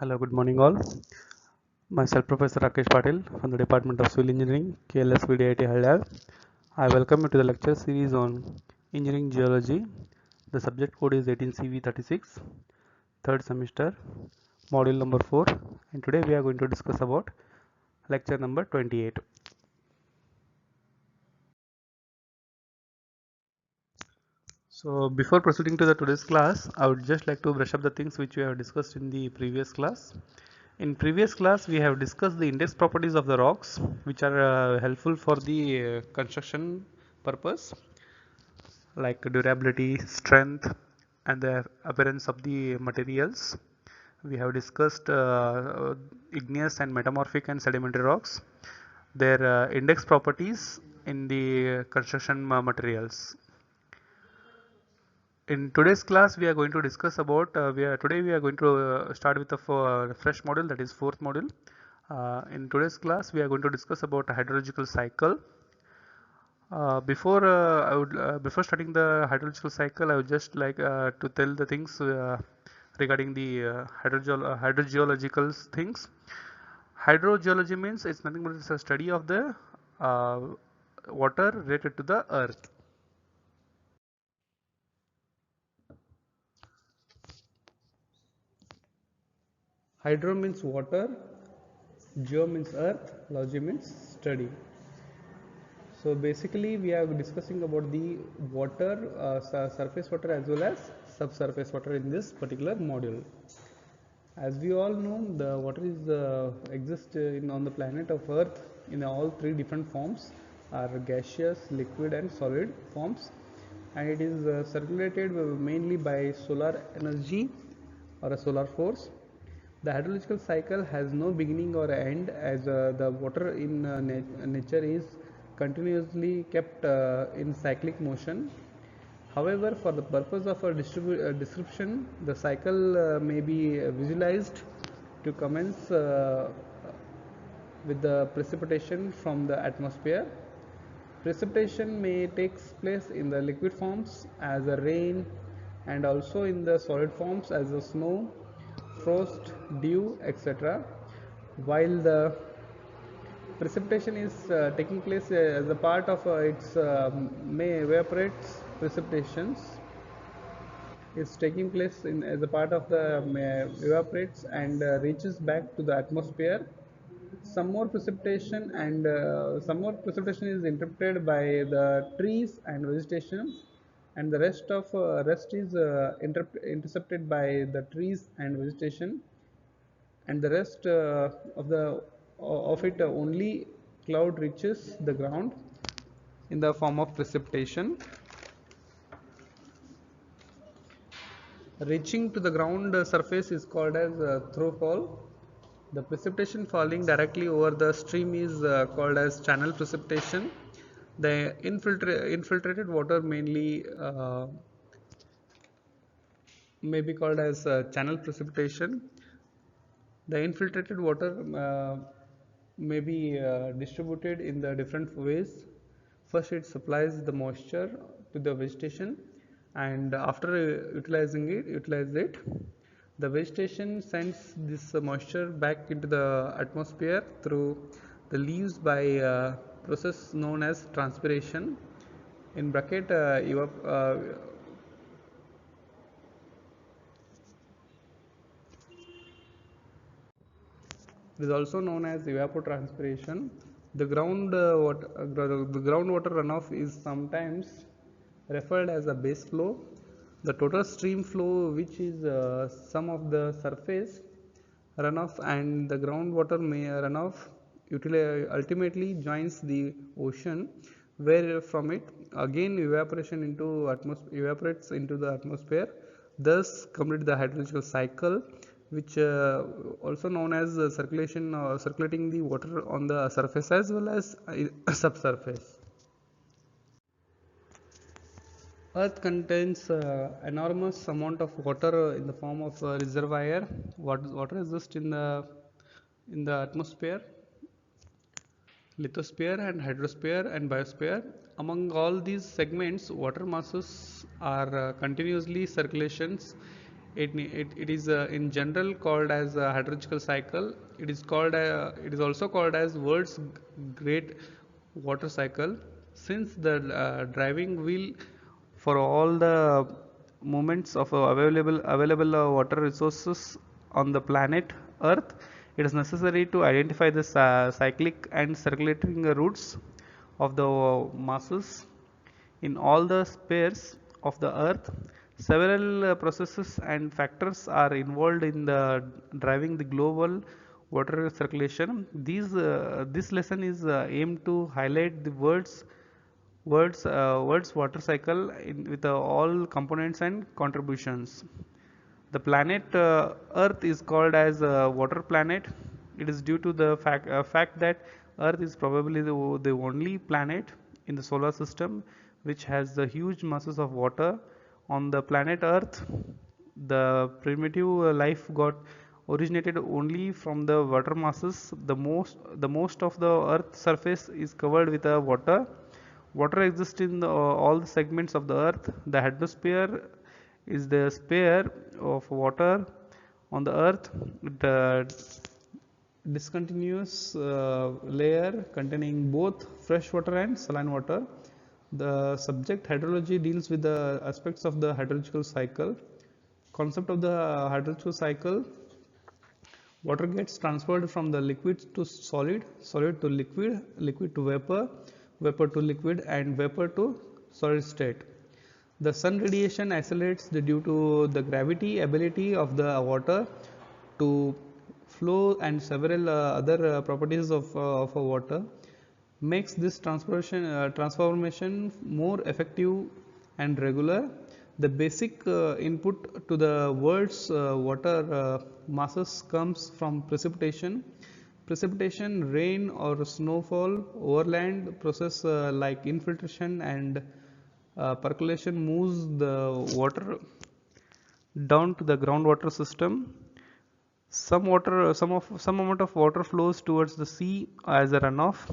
Hello, good morning all. Myself Professor Rakesh Patil from the Department of Civil Engineering, KLS VDIT Haldyar. I welcome you to the lecture series on Engineering Geology. The subject code is 18CV36, third semester, module number 4, and today we are going to discuss about lecture number 28. So before proceeding to the today's class, I would just like to brush up the things which we have discussed in the previous class. In previous class, we have discussed the index properties of the rocks, which are helpful for the construction purpose, like durability, strength, and the appearance of the materials. We have discussed igneous and metamorphic and sedimentary rocks, their index properties in the construction materials. In today's class, we are going to discuss about. Today we are going to start with a fresh module, that is fourth module. In today's class, we are going to discuss about a hydrological cycle. Before starting the hydrological cycle, I would just like to tell the things regarding the hydrogeological things. Hydrogeology means it's nothing but it's a study of the uh, water related to the earth. Hydro means water, geo means earth, logy means study. So basically we are discussing about the water, surface water as well as subsurface water in this particular module. As we all know, the water is exists on the planet of earth in all three different forms, are gaseous, liquid and solid forms, and it is circulated mainly by solar energy or a solar force. The hydrological cycle has no beginning or end, as the water in nature is continuously kept in cyclic motion. However, for the purpose of a description, the cycle may be visualized to commence with the precipitation from the atmosphere. Precipitation may take place in the liquid forms as a rain, and also in the solid forms as a snow, frost, dew, etc. While the precipitation is taking place as a part of its may evaporates precipitations is taking place as a part of the evaporates and reaches back to the atmosphere. Some more precipitation is interrupted by the trees and vegetation, and the rest is intercepted by the trees and vegetation, and the rest of it only cloud reaches the ground in the form of precipitation. Reaching to the ground surface is called as throwfall. The precipitation falling directly over the stream is called as channel precipitation. The infiltrated water mainly may be called as channel precipitation. The infiltrated water may be distributed in the different ways. First, it supplies the moisture to the vegetation, and after utilize it, the vegetation sends this moisture back into the atmosphere through the leaves by a process known as transpiration. In bracket, it is also known as evapotranspiration. The groundwater runoff is sometimes referred as a base flow. The total stream flow, which is sum of the surface runoff and the groundwater runoff, ultimately joins the ocean, where from it again evaporates into the atmosphere, thus complete the hydrological cycle, which also known as circulating the water on the surface as well as subsurface. Earth contains enormous amount of water in the form of reservoir. Water exists in the atmosphere, lithosphere and hydrosphere and biosphere. Among all these segments, water masses are continuously circulations it is in general called as a hydrological cycle. It is also called as world's great water cycle, since the driving wheel for all the movements of available water resources on the planet Earth. It is necessary to identify the cyclic and circulating routes of the masses in all the spheres of the earth. Several processes and factors are involved in the driving the global water circulation. This lesson is aimed to highlight the world's water cycle with all components and contributions. The planet Earth is called as a water planet. It is due to the fact that Earth is probably the only planet in the solar system which has the huge masses of water. On the planet Earth, the primitive life got originated only from the water masses. The most of the Earth surface is covered with water. Water exists in all the segments of the earth. The atmosphere is the sphere of water on the earth. The discontinuous layer containing both fresh water and saline water. The subject hydrology deals with the aspects of the hydrological cycle. Concept of the hydrological cycle: water gets transferred from the liquid to solid, solid to liquid, liquid to vapor, vapor to liquid, and vapor to solid state. The sun radiation accelerates due to the gravity ability of the water to flow, and several other properties of water makes this transformation more effective and regular. The basic input to the world's water masses comes from precipitation. Precipitation, rain or snowfall, overland process like infiltration and percolation moves the water down to the groundwater system. Some amount of water flows towards the sea as a runoff.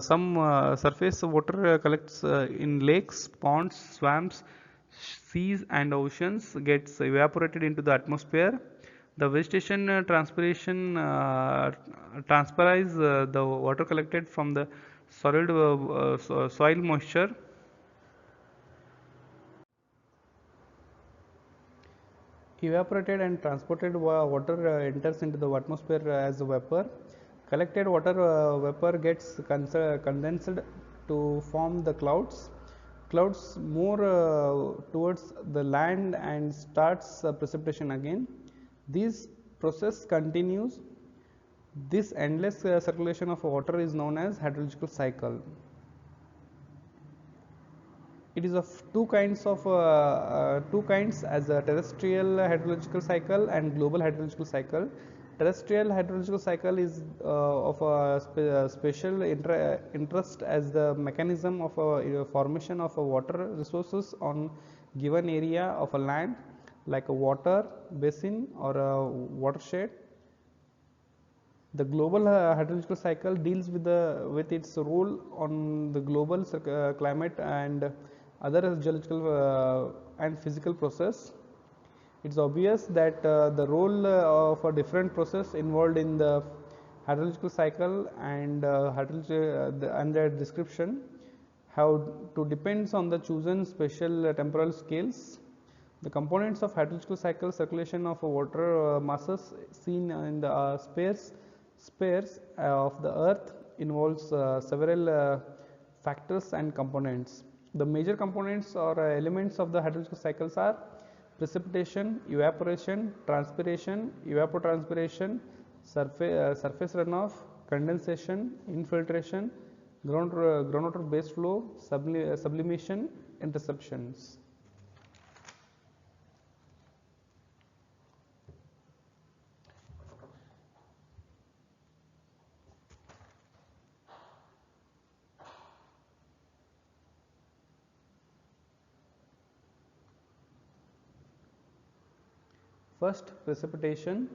Some surface water collects in lakes, ponds, swamps, seas, and oceans, gets evaporated into the atmosphere. The vegetation transpiration transpires the water collected from the solid soil moisture. Evaporated and transported water enters into the atmosphere as vapor. Collected water vapor gets condensed to form the clouds. Clouds move towards the land and starts precipitation again. This process continues. This endless circulation of water is known as hydrological cycle. It is of two kinds, as a terrestrial hydrological cycle and global hydrological cycle. Terrestrial hydrological cycle is of a special interest as the mechanism of a formation of a water resources on given area of a land, like a water basin or a watershed. The global hydrological cycle deals with its role on the global climate and other geological and physical process. It's obvious that the role of a different process involved in the hydrological cycle and and their description have to depends on the chosen special temporal scales. The components of hydrological cycle: circulation of water masses seen in the spheres of the earth involves several factors and components. The major components or elements of the hydrological cycles are precipitation, evaporation, transpiration, evapotranspiration, surface runoff, condensation, infiltration, groundwater base flow, sublimation, interceptions. First, precipitation.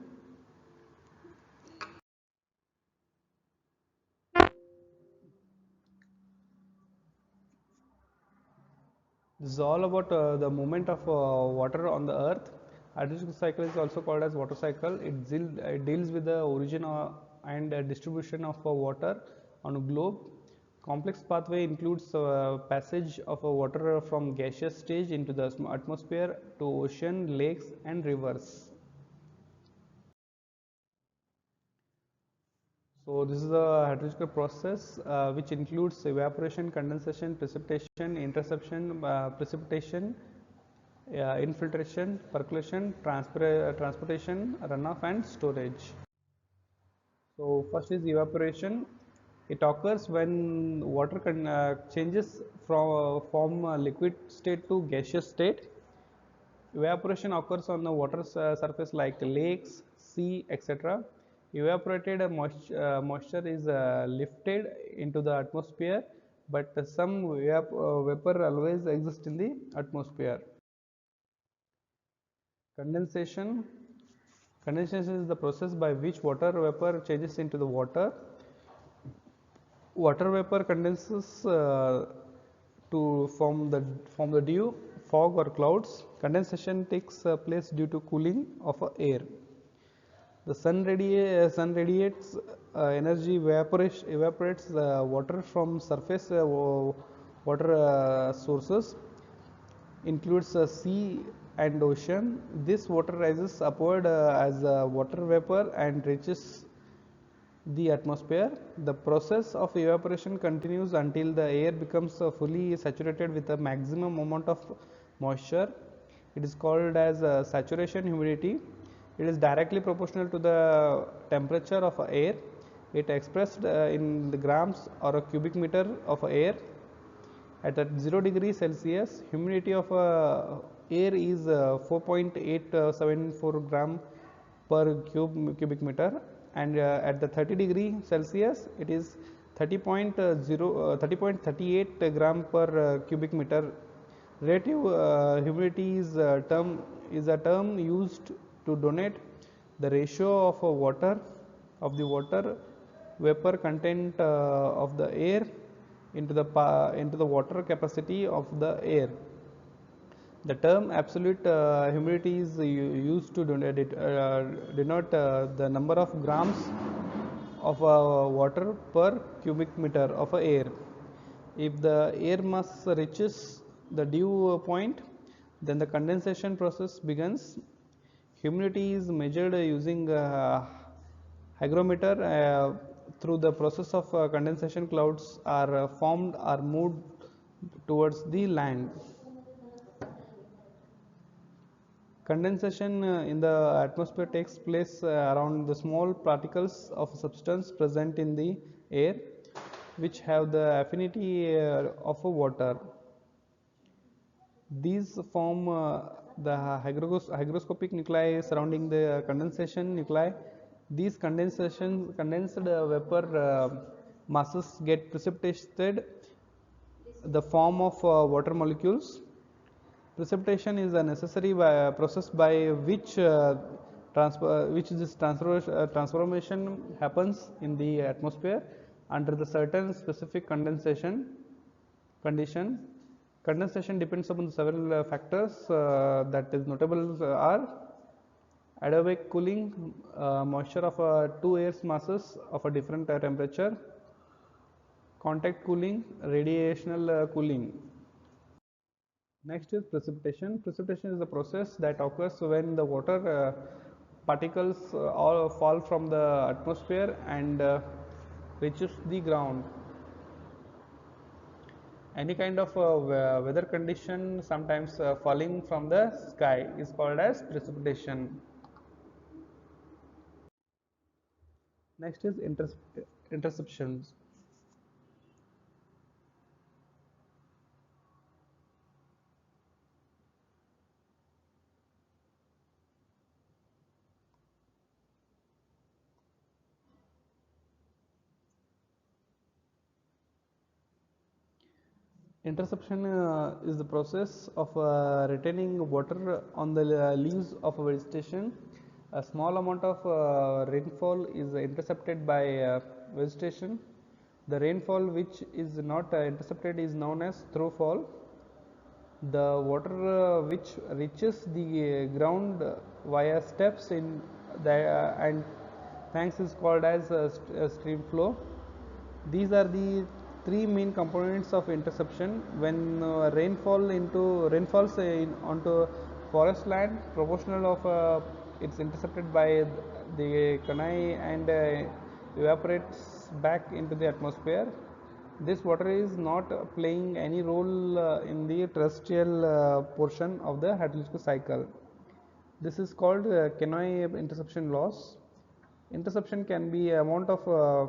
This is all about the movement of water on the earth. Hydrological cycle is also called as water cycle. It deals with the origin and distribution of water on a globe. Complex pathway includes passage of water from gaseous stage into the atmosphere to ocean, lakes and rivers. So this is the hydrological process which includes evaporation, condensation, precipitation, interception, precipitation, infiltration, percolation, transportation, runoff and storage. So first is evaporation. It occurs when water changes from liquid state to gaseous state. Evaporation occurs on the water surface like lakes, sea, etc. Evaporated moisture is lifted into the atmosphere, but some vapor always exists in the atmosphere. Condensation. Condensation is the process by which water vapor changes into the water. Water vapor condenses to form the dew, fog or clouds. Condensation takes place due to cooling of air. The sun radiates energy evaporates water from surface water sources, includes sea and ocean. This water rises upward as water vapor and reaches the atmosphere. The process of evaporation continues until the air becomes fully saturated with a maximum amount of moisture. It is called as saturation humidity. It is directly proportional to the temperature of air. It expressed in the grams or a cubic meter of air. At 0 degrees Celsius, humidity of air is 4.874 gram per cubic meter, and at the 30 degree Celsius it is 30.38 gram per cubic meter. Relative humidity is a term used to denote the ratio of the water vapor content of the air into the water capacity of the air. The term absolute humidity is used to denote the number of grams of water per cubic meter of air. If the air mass reaches the dew point, then the condensation process begins. Humidity is measured using hygrometer. Through the process of condensation, clouds are formed or moved towards the land. Condensation in the atmosphere takes place around the small particles of substance present in the air, which have the affinity of water. These form the hygroscopic nuclei surrounding the condensation nuclei. These condensed vapor masses get precipitated the form of water molecules. Precipitation is a necessary process by which this transformation happens in the atmosphere under the certain specific condensation condition. Condensation depends upon several factors that is notable are adiabatic cooling, moisture of two air masses of a different temperature, contact cooling, radiational cooling. Next is precipitation. Precipitation is the process that occurs when the water particles all fall from the atmosphere and reaches the ground. Any kind of weather condition, sometimes falling from the sky, is called as precipitation. Next is interceptions. Interception is the process of retaining water on the leaves of a vegetation. A small amount of rainfall is intercepted by vegetation. The rainfall which is not intercepted is known as through fall. The water which reaches the ground via steps in the and thanks is called as stream flow. These are the three main components of interception. When rainfalls onto forest land, proportional of it's intercepted by the canal and evaporates back into the atmosphere. This water is not playing any role in the terrestrial portion of the hydrological cycle. This is called Kenoi interception loss. Interception can be amount of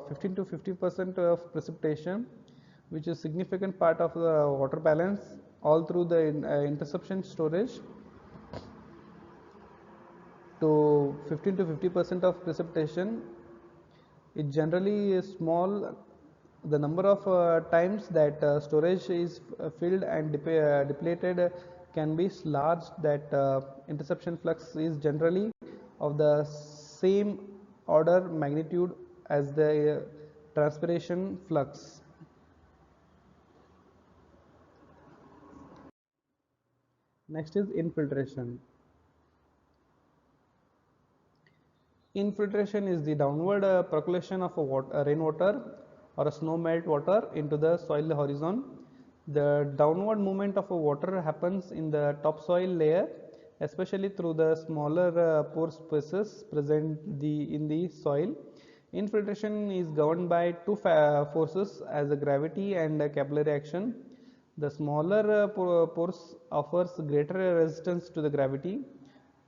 15 to 50% of precipitation, which is significant part of the water balance all through the interception storage to 15 to 50% of precipitation. It generally is small. The number of times that storage is filled and depleted can be large. That interception flux is generally of the same order magnitude as the transpiration flux. Next is infiltration. Infiltration is the downward percolation of rainwater or a snow melt water into the soil horizon. The downward movement of water happens in the topsoil layer, especially through the smaller pore spaces present in the soil. Infiltration is governed by two forces as a gravity and capillary action. The smaller pores offers greater resistance to the gravity.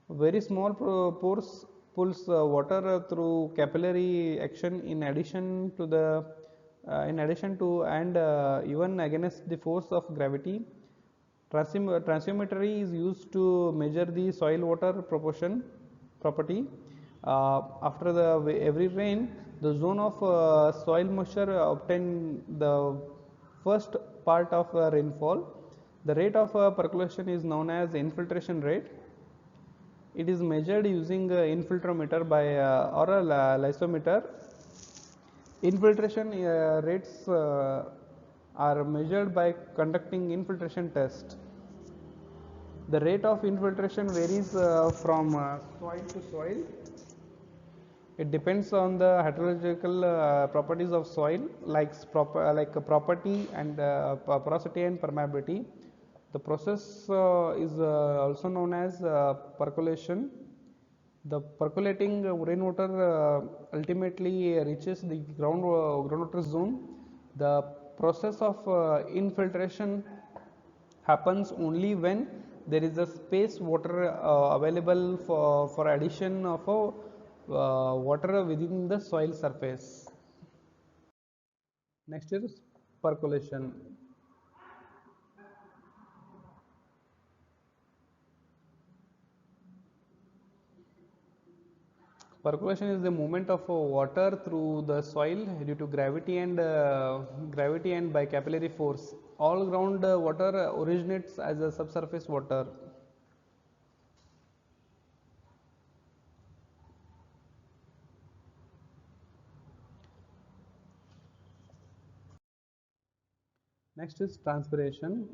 Very small pores pulls water through capillary action in addition to and even against the force of gravity. Transitometry is used to measure the soil water proportion property. After every rain, the zone of soil moisture obtain the first part of rainfall. The rate of percolation is known as infiltration rate. It is measured using infiltrometer by or a lysometer. Infiltration rates are measured by conducting infiltration test. The rate of infiltration varies from soil to soil. It depends on the hydrological properties of soil, like property and porosity and permeability. The process is also known as percolation. The percolating rainwater ultimately reaches the groundwater zone. The process of infiltration happens only when there is a space water available for addition of water within the soil surface. Next is percolation. Percolation is the movement of water through the soil due to gravity and by capillary force. All ground water originates as a subsurface water. Next is transpiration.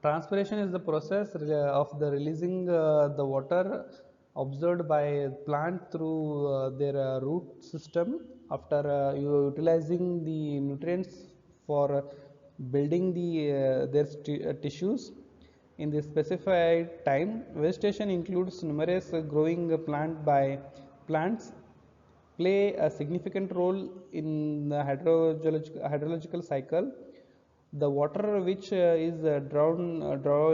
Transpiration is the process of the releasing the water absorbed by plant through their root system after utilizing the nutrients for building their tissues. In the specified time, vegetation includes numerous growing plants play a significant role in the hydrological cycle. The water which is drawn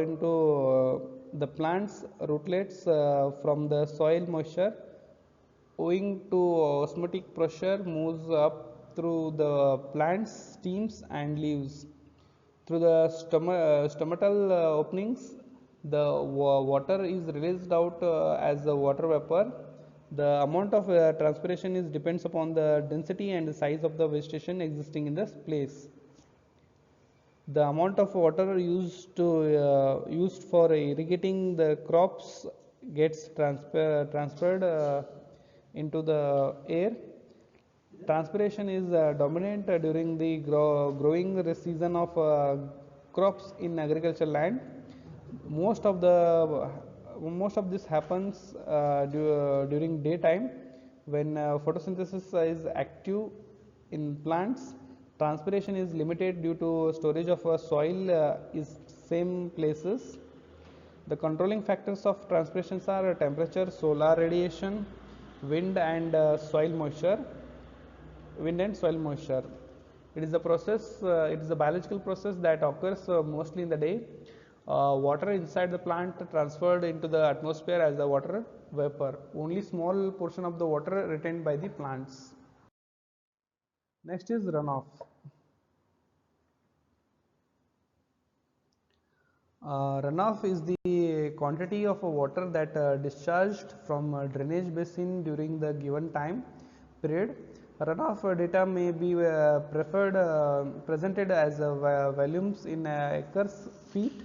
into the plant's rootlets from the soil moisture owing to osmotic pressure moves up through the plant's stems and leaves. Through the stomatal openings, the water is released out as the water vapor. The amount of transpiration is depends upon the density and the size of the vegetation existing in this place. The amount of water used for irrigating the crops gets transferred into the air. Transpiration is dominant during the growing season of crops in agricultural land. Most of the most of this happens during daytime when photosynthesis is active in plants. Transpiration is limited due to storage of soil is same places. The controlling factors of transpirations are temperature, solar radiation, wind and soil moisture. Wind and soil moisture. It is a process. It is a biological process that occurs mostly in the day. Water inside the plant transferred into the atmosphere as a water vapor. Only small portion of the water retained by the plants. Next is runoff. Runoff is the quantity of water that discharged from a drainage basin during the given time period. Runoff data may be presented as volumes in acres feet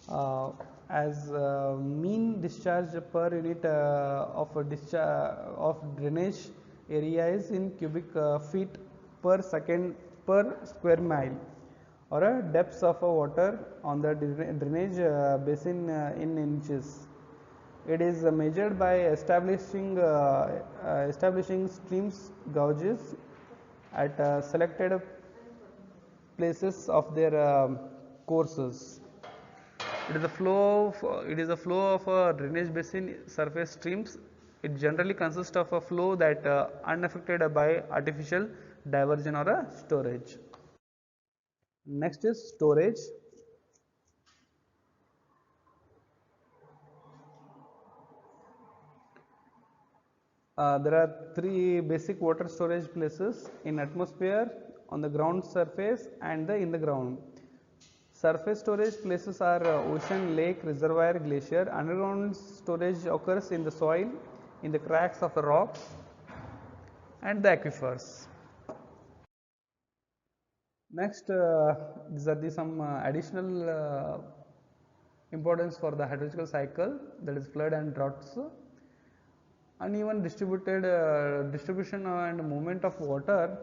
uh, as mean discharge per unit of drainage area is in cubic feet per second per square mile, or a depth of water on the drainage basin in inches. It is measured by establishing streams gauges at selected places of their courses. It is a flow of a drainage basin surface streams. It generally consists of a flow that unaffected by artificial diversion or a storage. Next is storage. There are three basic water storage places: in atmosphere, on the ground surface and in the ground. Surface storage places are ocean, lake, reservoir, glacier. Underground storage occurs in the soil, in the cracks of the rocks and the aquifers. Next, these are some additional importance for the hydrological cycle, that is flood and droughts. Uneven distributed distribution and movement of water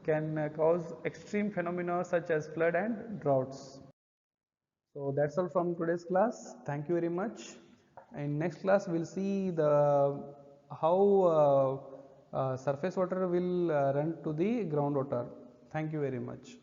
can cause extreme phenomena such as flood and droughts. So that's all from today's class. Thank you very much. In next class, we'll see the how surface water will run to the groundwater. Thank you very much.